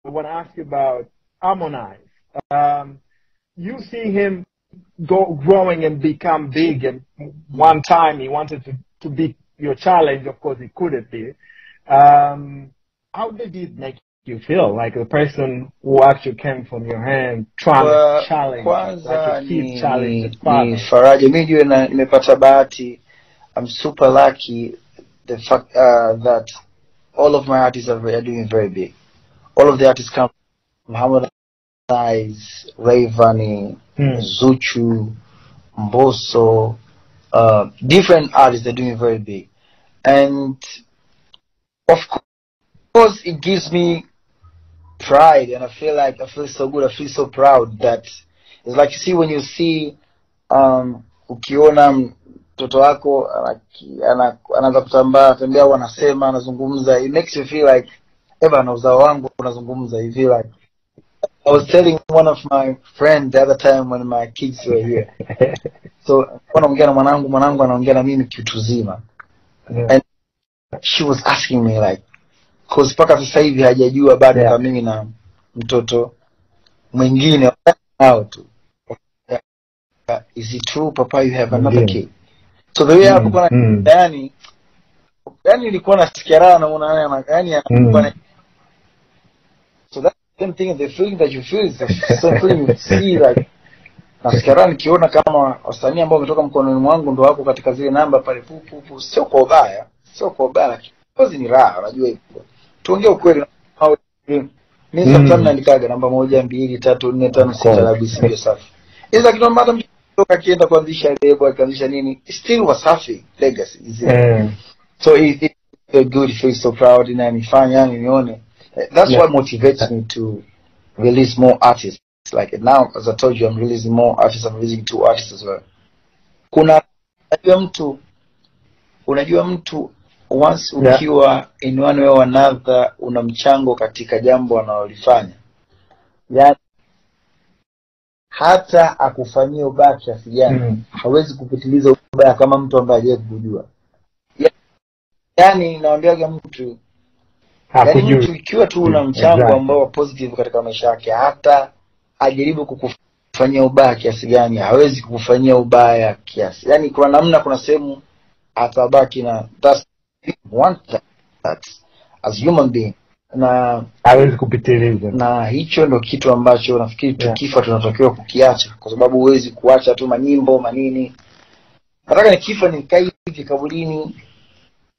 want to ask you about Harmonize. You see him growing and become big, and one time he wanted to beat your challenge. Of course, he couldn't be. How did it make you feel, like the person who actually came from your hand trying to challenge, kwanza like keep challenge ni faraja. Mimi ndio nimepata bahati. I'm super lucky the fact that all of my artists are doing very big. All of the artists come from Harmonize, Rayvanny, Zuchu, Mbosso, different artists are doing very big. And of course it gives me pride, and I feel so good, I feel so proud that it's like, you see, when you see ukiona mtoto wako anaanza kutambaa tembea, wanasema anazungumza, it makes you feel like eba na uzao wangu unazungumza. You feel like, I was telling one of my friends the other time when my kids were here. So wanaongea na mwanangu anaongea na mimi kitu zima. And she was asking me like, cause paka sasa hivi hajajua bado kama mimi na mtoto mwingine nao tu. Is it true, Papa, you have another kid? So the way hapo kuna yani nilikuwa nasikia raha, naona yani so that's the same thing, the feeling that you feel is the same feeling you see, like nasikia raha nikiona kama wasanii ambao wametoka mkononi mwangu ndo wako katika zile namba pale pupu, sio kwa ubaya, kazi ni raha, unajua hivyo. Tuongee ukweli, mimi sometimes naandikaga namba 1 2 3 4 5 6 na BCB safi. Ila kitu ambacho mtoka akienda kuanzisha lebo, akaanzisha nini, still Wasafi legacy is it. So it feel good, feel so proud, and nifanya nione. That's what motivates me to release more artists. Like now, as I told you, I'm releasing more artists. I'm releasing 2 artists as well. Unajua mtu once ukiwa in one way or another una mchango katika jambo analolifanya, yani hata akufanyia ubaya kiasi gani hawezi kupitiliza ubaya kama mtu ambaye hajawahi kujua. Yani naambiaga mtu, yani mtu ikiwa tu una mchango ambao positive katika maisha yake, hata ajaribu kukufanyia ubaya kiasi gani hawezi kukufanyia ubaya kiasi. Yani kuna namna, kuna sehemu atabaki na that's want that as human being, na hawezi kupitiliza. Na hicho ndo kitu ambacho nafikiri tukifa tunatakiwa kukiacha, kwa sababu huwezi kuacha tu manyimbo manini. Nataka nikifa nikae hivi kaburini,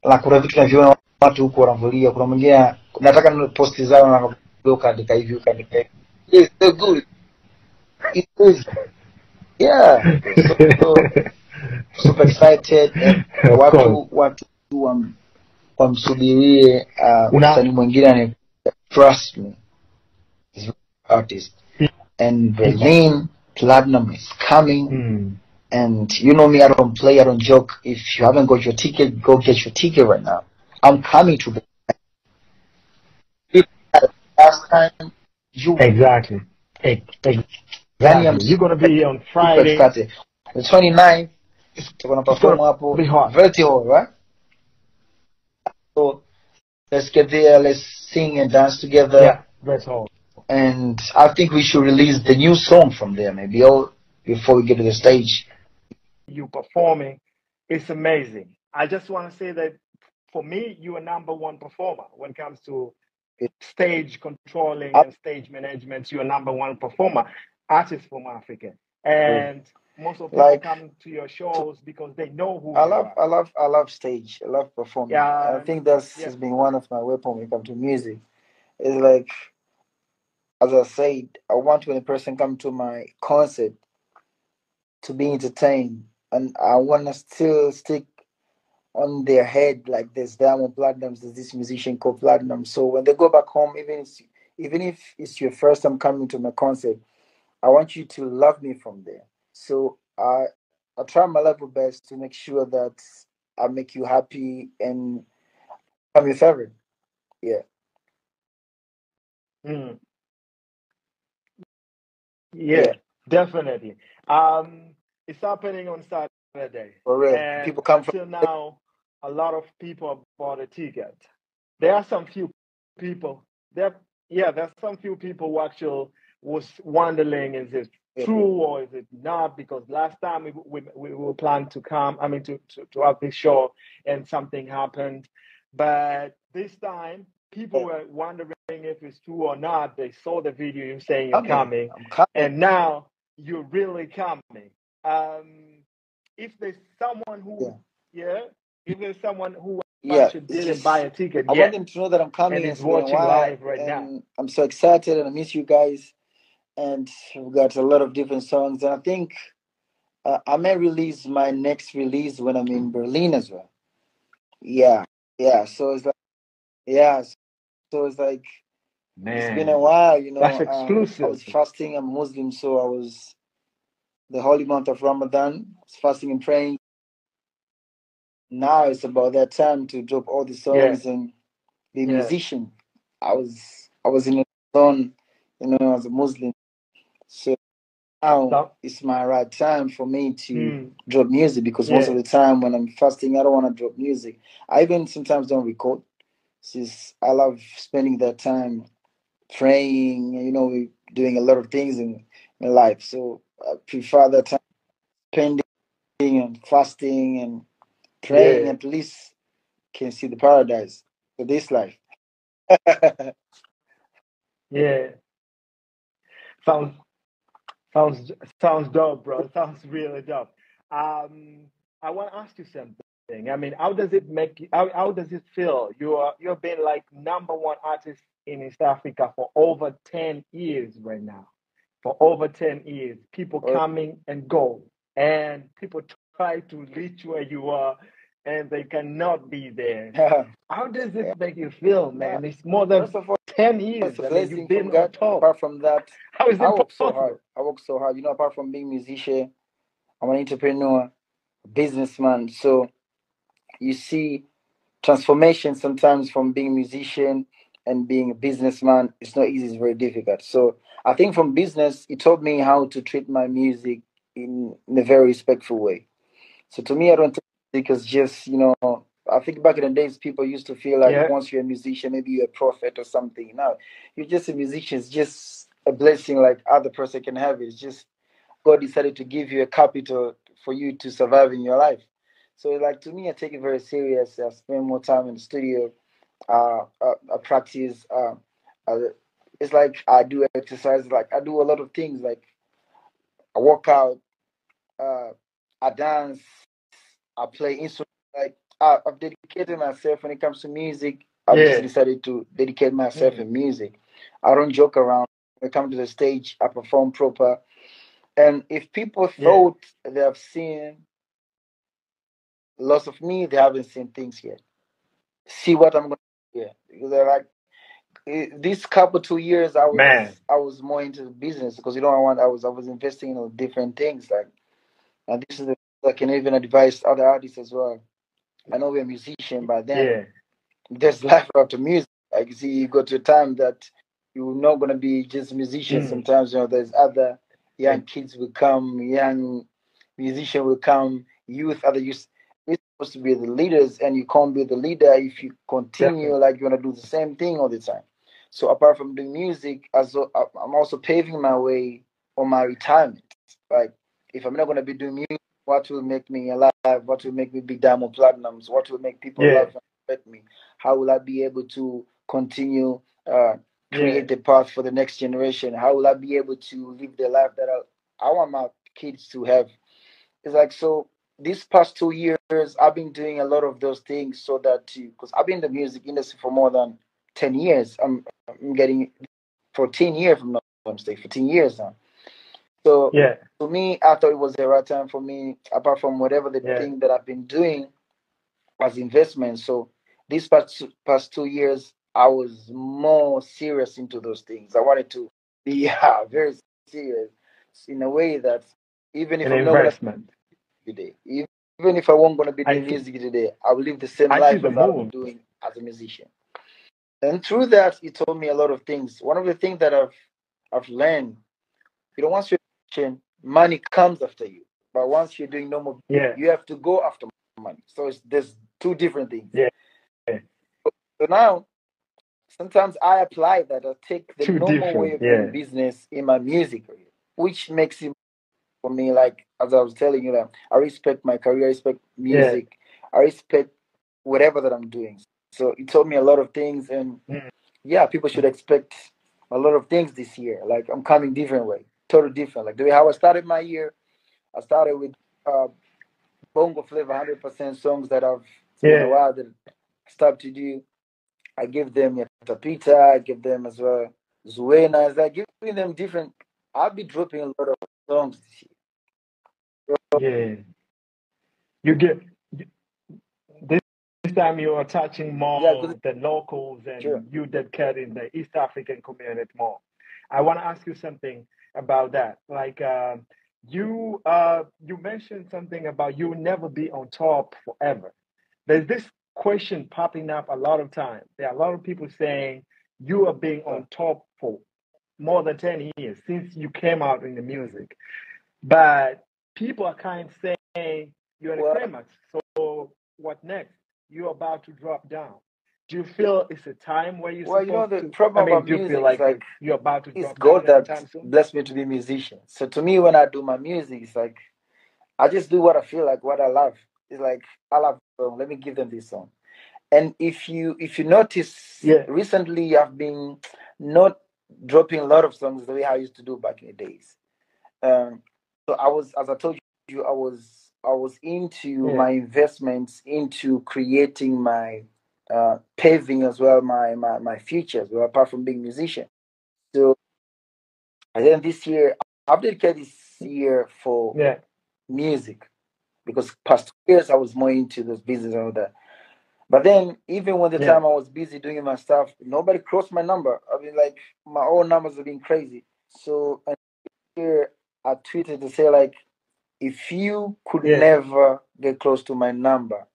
na kuna vitu naviona watu huko wanavolia, kuna mwingine nataka ni posti zao na kaandika hivi kaandika hivi. It's so good. It is. Yeah. So super excited, and watu wamsubirie msanii mwingine ane trust me, is artist, and Berlin Platinum is coming. And you know me, I don't play, I don't joke. If you haven't got your ticket, go get your ticket right now. I'm coming to the last time you exactly. You're gonna be on Friday the 29th. You're gonna perform hapo Vertical, right? So let's get there, let's sing and dance together. Yeah, that's all. And I think we should release the new song from there, maybe before we get to the stage. You performing, it's amazing. I just want to say that for me, you are #1 performer when it comes to stage controlling and stage management. You are #1 performer, artist from Africa, and most of people come to your shows because they know who I love stage. I love performing. Yeah, I think that's has been one of my weapons when it comes to music. It's like, as I said, I want when a person come to my concert to be entertained, and I want to still stick on their head like there's Diamond Platinums, there's this musician called Platinum. So when they go back home, even if it's your first time coming to my concert, I want you to love me from there. So I try my level best to make sure that I make you happy and I'm your favorite. Yeah. Yeah, definitely. It's happening on Saturday. For real. And people come until now, a lot of people bought a ticket. There are some few people. There are yeah, there's some few people who actually was wondering, is it true or is it not? Because last time we were planning to come, I mean, to have this show, and something happened. But this time, people were wondering if it's true or not. They saw the video, you saying you're coming, I'm coming. and now you're really coming. If there's someone who, if there's someone who actually didn't buy a ticket I yet, want them to know that I'm coming. and It's is been a watching while, live right now. and I'm so excited, and I miss you guys. And we've got a lot of different songs, and I think I may release my next release when I'm in Berlin as well. Yeah, yeah. So it's like, yeah. So it's like it's been a Man, while, you that's know. I exclusive. was fasting. I'm Muslim, so I was the holy month of Ramadan. I was fasting and praying. Now it's about that time to drop all the songs and be a musician. I was in a zone, you know, as a Muslim. So now it's my right time for me to drop music, because most of the time when I'm fasting, I don't want to drop music. I even sometimes don't record. Since I love spending that time praying, you know, doing a lot of things in life. So I prefer that time spending and fasting and praying, at least can see the paradise for this life. Yeah, sounds sounds dope, bro. Sounds really dope. I want to ask you something. I mean, how does it make you? How does it feel? You've been like #1 artist in East Africa for over 10 years right now. For over 10 years, people coming and go, and people try to reach where you are, and they cannot be there. How does it make you feel, man? It's more than First of all, 10 years. it's a I mean, you've blessing from been on God. top. Apart from that, How is I it work so possible? hard. I work so hard. You know, apart from being a musician, I'm an entrepreneur, businessman. So you see transformation sometimes from being a musician and being a businessman. It's not easy. It's very difficult. So I think from business, it taught me how to treat my music in a very respectful way. So to me, I don't think music is just, you know, I think back in the days, people used to feel like once you're a musician, maybe you're a prophet or something. Now, you're just a musician. It's just a blessing like other person can have. It's just God decided to give you a capital for you to survive in your life. So, like, to me, I take it very serious. I spend more time in the studio. I practice. Uh, it's like I do exercise. Like, I do a lot of things. Like, I work out. Uh, I dance. I play instruments. Like, I've dedicated myself when it comes to music. I've just decided to dedicate myself in music. I don't joke around. When I come to the stage, I perform proper. And if people thought they have seen lots of me, they haven't seen things yet. See what I'm going to do here. Because they're like, this couple 2 years, I was more into business, because you know I was investing in different things, like, and this is the I can even advise other artists as well. I know we're a musician, but then there's life after music. Like, see, you go to a time that you're not gonna be just musicians. Sometimes, you know, there's other young kids will come, young musician will come, youth, other youth. It's supposed to be the leaders, and you can't be the leader if you continue like you wanna do the same thing all the time. So apart from doing music, I'm also paving my way on my retirement. Like, if I'm not gonna be doing music, what will make me alive? What will make me be diamond platinums? What will make people love and respect me? How will I be able to continue create the path for the next generation? How will I be able to live the life that I want my kids to have? It's like, so these past 2 years, I've been doing a lot of those things so that, because I've been in the music industry for more than 10 years. I'm getting 14 years from now, I'm saying 14 years now. So to me, I thought it was the right time for me, apart from whatever the thing that I've been doing as investment. So these past 2 years, I was more serious into those things. I wanted to be very serious in a way that even if An I'm not gonna investment. today, even if I won't gonna be doing music today, I will live the same life as I've been doing as a musician. And through that, it taught me a lot of things. One of the things that I've learned, you know, once you're a musician, money comes after you. But once you're doing normal, you have to go after money. So there's two different things. So now, sometimes I apply that. I take the Too normal way different. of doing Yeah. business in my music career, which makes it for me, like as I was telling you, that I respect my career, I respect Yeah. music, I respect whatever that I'm doing. So it taught me a lot of things, and Mm. yeah, people should expect a lot of things this year. Like I'm coming different way, totally different. Like the way how I started my year, I started with uh, bongo flavor, 100% songs that it's been a Yeah. while that I stopped to do. I give them Tapita, I give them as well Zuena, as I giving them different. I'll be dropping a lot of songs this year. Yeah. You get you- this time you are touching Yeah, good. more the locals Sure. and you dedicating the East African community more. I want to ask you something about that. Like you mentioned something about you will never be on top forever. There's this question popping up a lot of times. There are a lot of people saying you are being Uh, on top for more than 10 years since you came out in the music. But people are kind of saying you're in a well, climax. So what next? You're about to drop down. Do you feel it's a time where you're supposed the to? I problem mean, about do you feel music is like like you're about to it's drop God down that anytime soon? blessed me to be a musician. So to me, when I do my music, it's like I just do what I feel like, what I love. It's like I love the song. Let me give them this song. And if you notice, Yeah, recently I've been not dropping a lot of songs the way I used to do back in the days. Um, so I was, as I told you, I was into yeah, my investments into creating my paving as well my future as well, apart from being a musician. So and then this year I've dedicated this year for yeah, music because past 2 years I was more into this business and all that. But then, even when the yeah, time I was busy doing my stuff, nobody crossed my number. I mean, like my own numbers have been crazy. So and here I tweeted to say like, if you could yeah. never get close to my number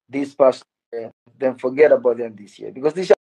this past year, then forget about them this year because this year